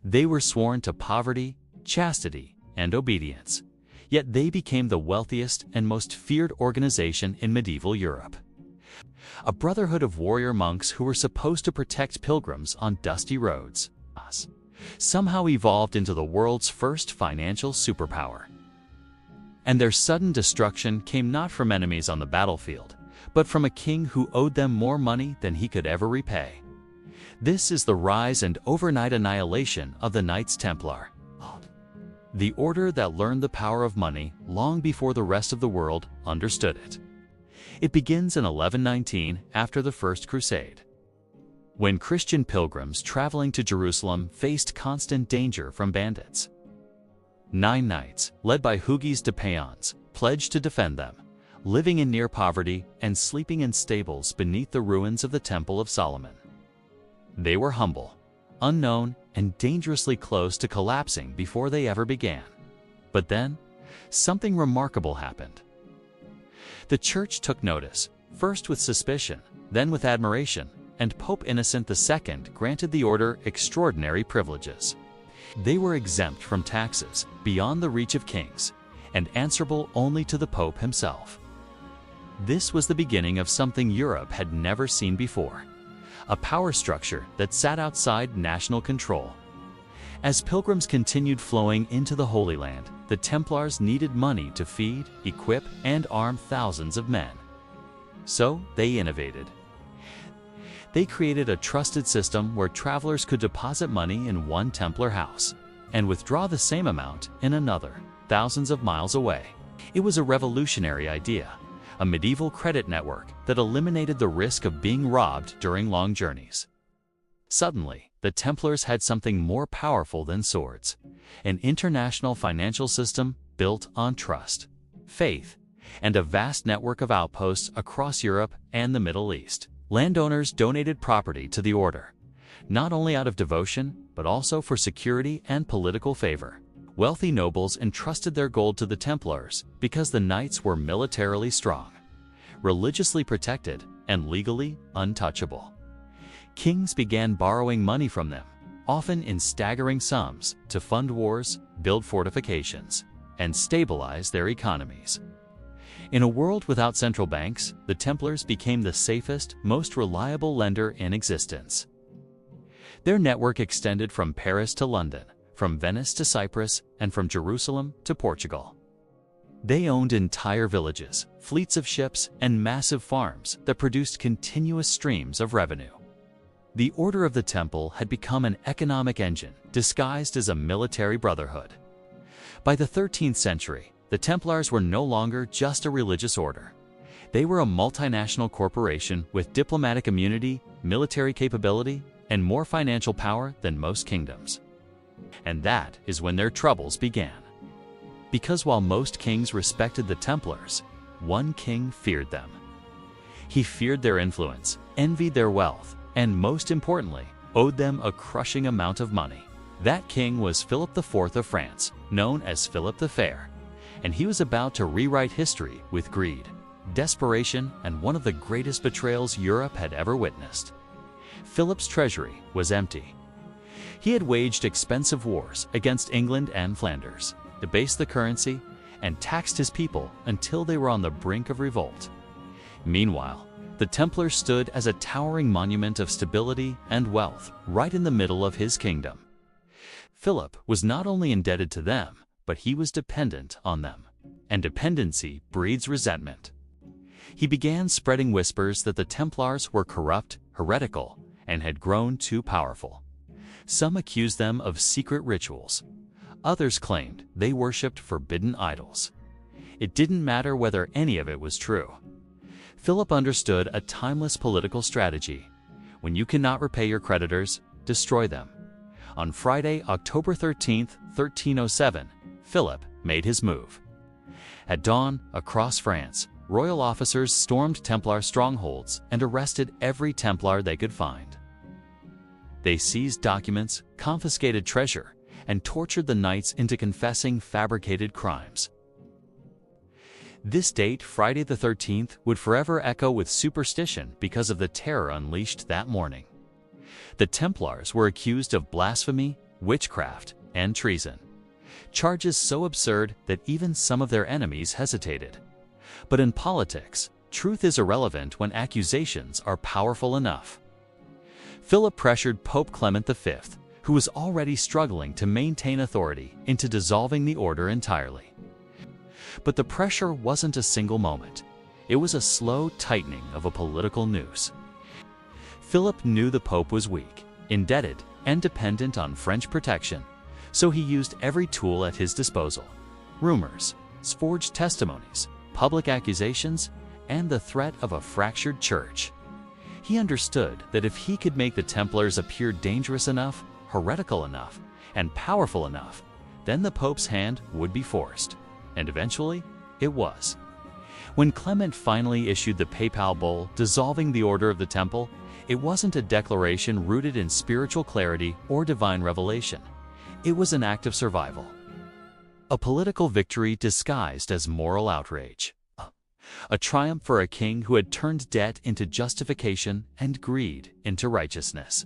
They were sworn to poverty, chastity, and obedience, yet they became the wealthiest and most feared organization in medieval Europe. A brotherhood of warrior monks who were supposed to protect pilgrims on dusty roads, somehow evolved into the world's first financial superpower. And their sudden destruction came not from enemies on the battlefield, but from a king who owed them more money than he could ever repay. This is the rise and overnight annihilation of the Knights Templar, the order that learned the power of money long before the rest of the world understood it. It begins in 1119 after the First Crusade, when Christian pilgrims traveling to Jerusalem faced constant danger from bandits. 9 knights, led by Hugis de Payens, pledged to defend them, living in near poverty and sleeping in stables beneath the ruins of the Temple of Solomon. They were humble, unknown, and dangerously close to collapsing before they ever began. But then, something remarkable happened. The Church took notice, first with suspicion, then with admiration, and Pope Innocent II granted the order extraordinary privileges. They were exempt from taxes, beyond the reach of kings, and answerable only to the Pope himself. This was the beginning of something Europe had never seen before, a power structure that sat outside national control. As pilgrims continued flowing into the Holy Land, the Templars needed money to feed, equip, and arm thousands of men. So they innovated. They created a trusted system where travelers could deposit money in one Templar house and withdraw the same amount in another, thousands of miles away. It was a revolutionary idea, a medieval credit network that eliminated the risk of being robbed during long journeys. Suddenly, the Templars had something more powerful than swords, an international financial system built on trust, faith, and a vast network of outposts across Europe and the Middle East. Landowners donated property to the order, not only out of devotion, but also for security and political favor. Wealthy nobles entrusted their gold to the Templars because the knights were militarily strong, religiously protected, and legally untouchable. Kings began borrowing money from them, often in staggering sums, to fund wars, build fortifications, and stabilize their economies. In a world without central banks, the Templars became the safest, most reliable lender in existence. Their network extended from Paris to London, from Venice to Cyprus, and from Jerusalem to Portugal. They owned entire villages, fleets of ships, and massive farms that produced continuous streams of revenue. The Order of the Temple had become an economic engine disguised as a military brotherhood. By the 13th century, the Templars were no longer just a religious order. They were a multinational corporation with diplomatic immunity, military capability, and more financial power than most kingdoms. And that is when their troubles began. Because while most kings respected the Templars, one king feared them. He feared their influence, envied their wealth, and most importantly, owed them a crushing amount of money. That king was Philip IV of France, known as Philip the Fair, and he was about to rewrite history with greed, desperation, and one of the greatest betrayals Europe had ever witnessed. Philip's treasury was empty. He had waged expensive wars against England and Flanders, debased the currency, and taxed his people until they were on the brink of revolt. Meanwhile, the Templars stood as a towering monument of stability and wealth right in the middle of his kingdom. Philip was not only indebted to them, but he was dependent on them. And dependency breeds resentment. He began spreading whispers that the Templars were corrupt, heretical, and had grown too powerful. Some accused them of secret rituals. Others claimed they worshipped forbidden idols. It didn't matter whether any of it was true. Philip understood a timeless political strategy. When you cannot repay your creditors, destroy them. On Friday, October 13, 1307, Philip made his move. At dawn, across France, royal officers stormed Templar strongholds and arrested every Templar they could find. They seized documents, confiscated treasure, and tortured the knights into confessing fabricated crimes. This date, Friday the 13th, would forever echo with superstition because of the terror unleashed that morning. The Templars were accused of blasphemy, witchcraft, and treason. Charges so absurd that even some of their enemies hesitated. But in politics, truth is irrelevant when accusations are powerful enough. Philip pressured Pope Clement V, who was already struggling to maintain authority, into dissolving the order entirely. But the pressure wasn't a single moment. It was a slow tightening of a political noose. Philip knew the Pope was weak, indebted, and dependent on French protection, so he used every tool at his disposal: rumors, forged testimonies, public accusations, and the threat of a fractured church. He understood that if he could make the Templars appear dangerous enough, heretical enough, and powerful enough, then the Pope's hand would be forced. And eventually, it was. When Clement finally issued the papal bull dissolving the Order of the Temple, it wasn't a declaration rooted in spiritual clarity or divine revelation. It was an act of survival. A political victory disguised as moral outrage. A triumph for a king who had turned debt into justification and greed into righteousness.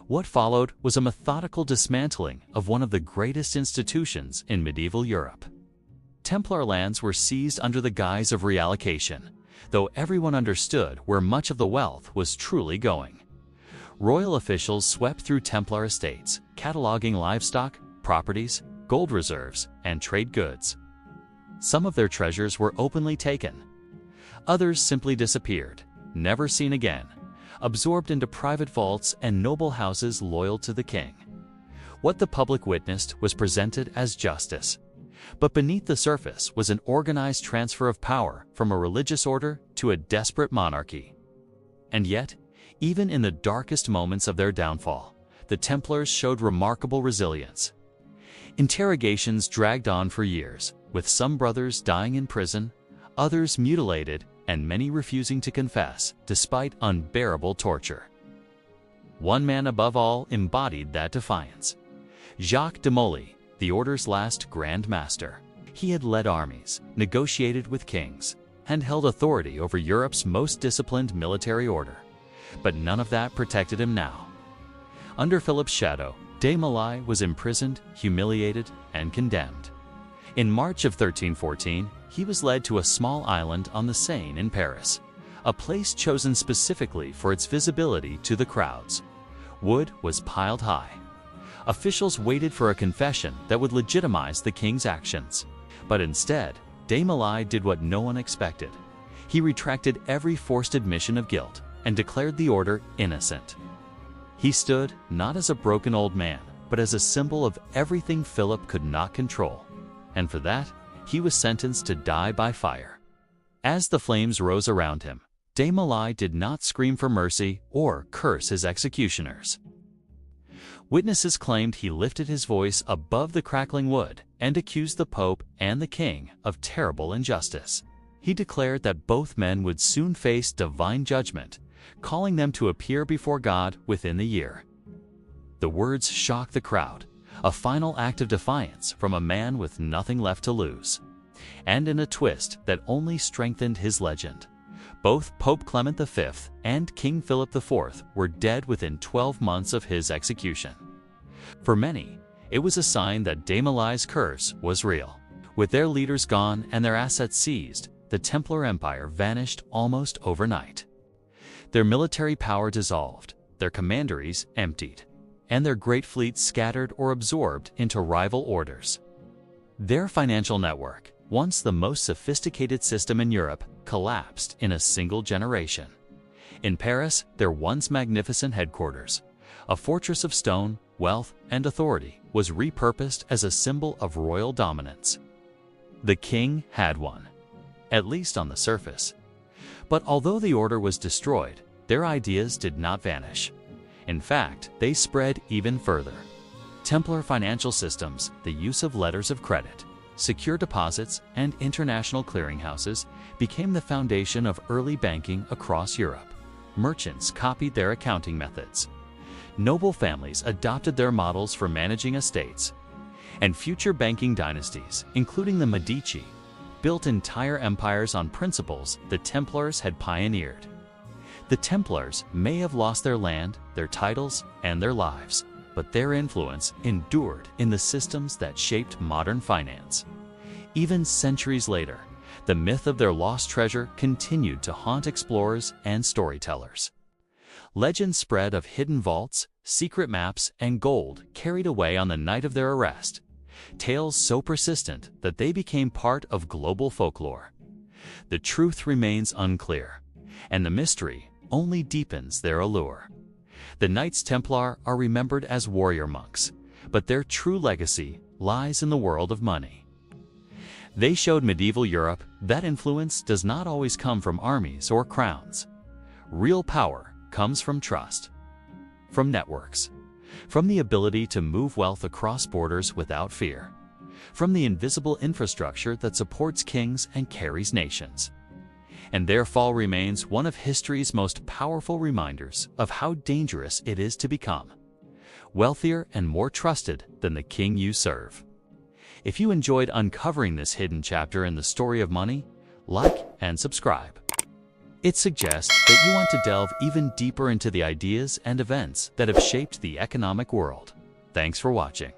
What followed was a methodical dismantling of one of the greatest institutions in medieval Europe. Templar lands were seized under the guise of reallocation, though everyone understood where much of the wealth was truly going. Royal officials swept through Templar estates, cataloging livestock, properties, gold reserves, and trade goods. Some of their treasures were openly taken. Others simply disappeared, never seen again, absorbed into private vaults and noble houses loyal to the king. What the public witnessed was presented as justice. But beneath the surface was an organized transfer of power from a religious order to a desperate monarchy. And yet, even in the darkest moments of their downfall, the Templars showed remarkable resilience. Interrogations dragged on for years, with some brothers dying in prison, others mutilated, and many refusing to confess despite unbearable torture. One man above all embodied that defiance: Jacques de Molay, the order's last Grand Master. He had led armies, negotiated with kings, and held authority over Europe's most disciplined military order. But none of that protected him now. Under Philip's shadow, de Molay was imprisoned, humiliated, and condemned. In March of 1314, he was led to a small island on the Seine in Paris, a place chosen specifically for its visibility to the crowds. Wood was piled high. Officials waited for a confession that would legitimize the king's actions. But instead, de Molay did what no one expected. He retracted every forced admission of guilt and declared the order innocent. He stood not as a broken old man, but as a symbol of everything Philip could not control. And for that, he was sentenced to die by fire. As the flames rose around him, de Molay did not scream for mercy or curse his executioners. Witnesses claimed he lifted his voice above the crackling wood and accused the Pope and the king of terrible injustice. He declared that both men would soon face divine judgment, calling them to appear before God within the year. The words shocked the crowd, a final act of defiance from a man with nothing left to lose. And in a twist that only strengthened his legend, both Pope Clement V and King Philip IV were dead within 12 months of his execution. For many, it was a sign that de Molay's curse was real. With their leaders gone and their assets seized, the Templar Empire vanished almost overnight. Their military power dissolved, their commanderies emptied, and their great fleets scattered or absorbed into rival orders. Their financial network, once the most sophisticated system in Europe, collapsed in a single generation. In Paris, their once magnificent headquarters, a fortress of stone, wealth, and authority, was repurposed as a symbol of royal dominance. The king had won, at least on the surface. But although the order was destroyed, their ideas did not vanish. In fact, they spread even further. Templar financial systems, the use of letters of credit, secure deposits, and international clearinghouses became the foundation of early banking across Europe. Merchants copied their accounting methods. Noble families adopted their models for managing estates. And future banking dynasties, including the Medici, built entire empires on principles the Templars had pioneered. The Templars may have lost their land, their titles, and their lives, but their influence endured in the systems that shaped modern finance. Even centuries later, the myth of their lost treasure continued to haunt explorers and storytellers. Legends spread of hidden vaults, secret maps, and gold carried away on the night of their arrest, tales so persistent that they became part of global folklore. The truth remains unclear, and the mystery only deepens their allure. The Knights Templar are remembered as warrior monks, but their true legacy lies in the world of money. They showed medieval Europe that influence does not always come from armies or crowns. Real power comes from trust, from networks, from the ability to move wealth across borders without fear, from the invisible infrastructure that supports kings and carries nations. And their fall remains one of history's most powerful reminders of how dangerous it is to become wealthier and more trusted than the king you serve. If you enjoyed uncovering this hidden chapter in the story of money, like and subscribe. It suggests that you want to delve even deeper into the ideas and events that have shaped the economic world. Thanks for watching.